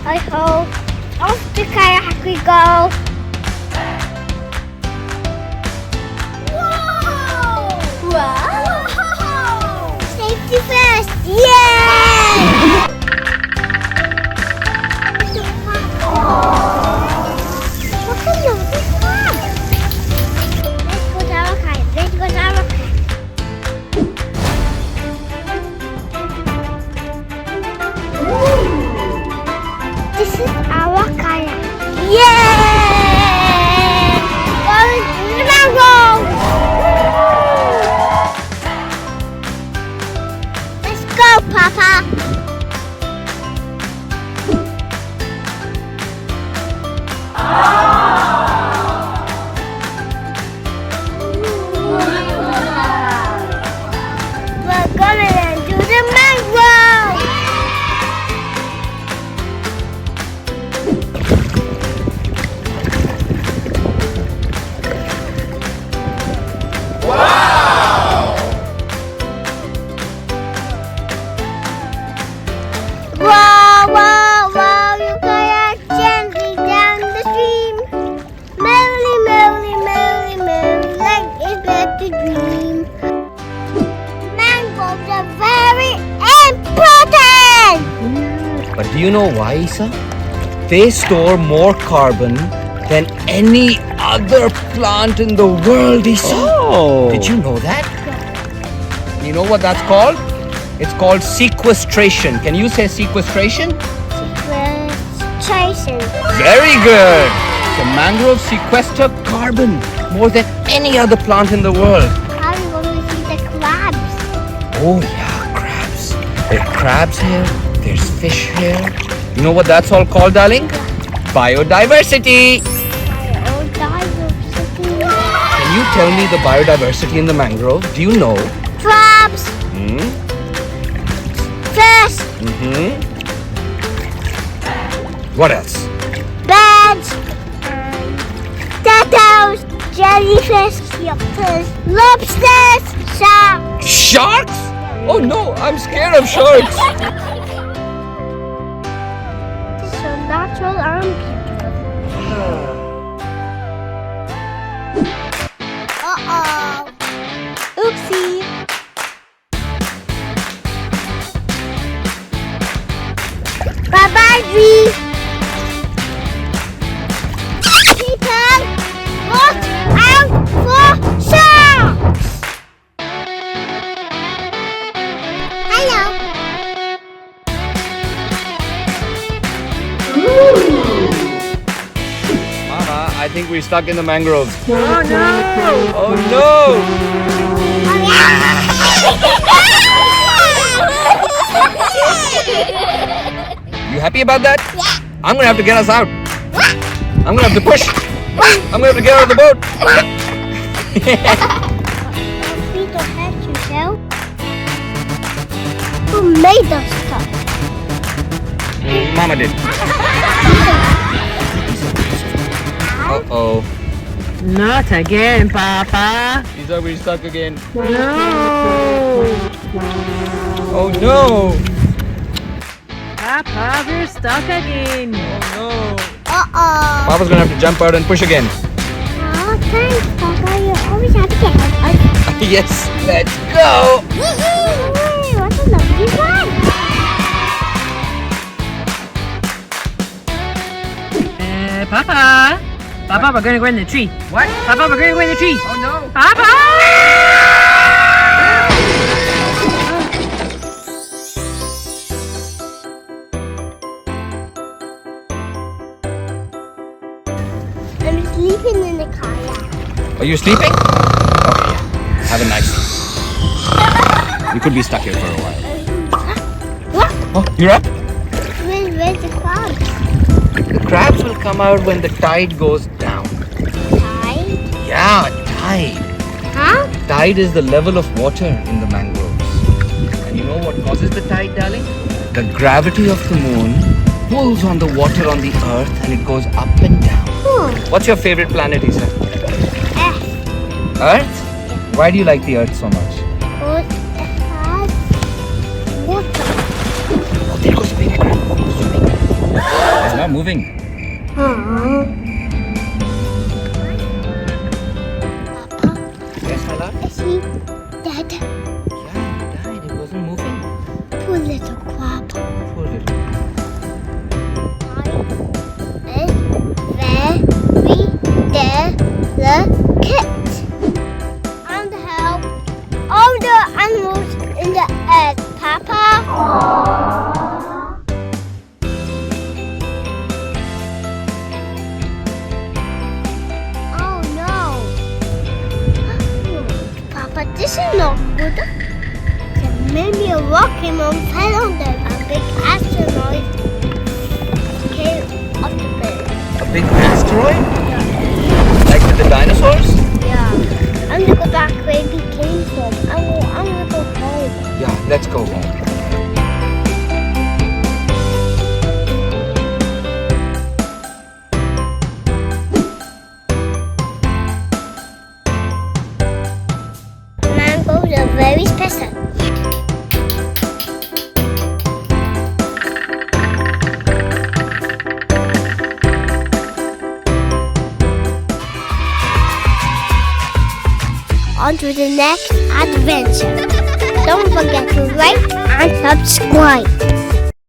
I hope. Off the kayak we go. Whoa! Wow! Safety first! Yay! What kind of this one? Let's go to our kayak. Let's go to our kayak. This is our kayak. Yay! Going to the mangroves. Let's go, Papa. We're gonna do the mangroves. Whoa, whoa, whoa, you kayak gently down the stream. Merrily, merrily, merrily, merrily, like it's meant to dream. Mangroves are very important! But do you know why, Eesa? They store more carbon than any other plant in the world, Eesa. Oh. Did you know that? You know what that's called? It's called sequestration. Can you say sequestration? Sequestration. Very good. The mangroves sequester carbon more than any other plant in the world. How are we going to see the crabs? Oh yeah, crabs. There are crabs here. There's fish here. You know what that's all called, darling? Biodiversity. Biodiversity. Can you tell me the biodiversity in the mangrove? Do you know? Crabs. Fish. What else? Birds. Turtles. Jellyfish. Lobsters. Sharks. Sharks? Oh no, I'm scared of sharks. This is so natural and beautiful. Uh-oh. Oopsie. Bye-bye, Dee. People, watch out for sharks. Hello. Mama, I think we're stuck in the mangroves. Oh no! Oh no! You happy about that? Yeah. I'm gonna have to get us out. I'm gonna have to push. I'm gonna have to get out of the boat. We don't hurt yourself. Who made us stuck? Mama did. Uh-oh. Not again, Papa. Eesa, we're stuck again. No. Oh no! Papa, we're stuck again. Oh Uh-oh. no! Papa's gonna have to jump out and push again. Oh, thanks, Papa. You always have to help us. Yes, let's go! Yay! What a lovely one. Papa. Papa, we're gonna go in the tree. What? Papa, we're gonna go in the tree. Oh no! Papa! I'm sleeping in the kayak. Are you sleeping? Okay, yeah. Have a nice sleep. You could be stuck here for a while. What? Oh, you're up? Where's the crabs? The crabs will come out when the tide goes down. Tide? Yeah, tide. Huh? Tide is the level of water in the mangroves. And you know what causes the tide, darling? The gravity of the moon pulls on the water on the earth and it goes up and down. What's your favorite planet, Eesa? Earth. Earth? Why do you like the earth so much? Because it has water. Oh, there goes the baby crab. Swimming. moving. Papa, Yes, my love? is he dead? Yeah, he died. It wasn't moving. Poor little crab. Poor little. Very delicate. And help all the animals in the earth, Papa. Oh no. Papa, this is not good. Maybe a rocket man fell on them. A big asteroid came off the bed. A big asteroid? Like with the dinosaurs? Yeah. I'm gonna go back where we came from. I'm gonna go home. Yeah, let's go home. Mangroves are very special. On to the next adventure. Don't forget to like and subscribe.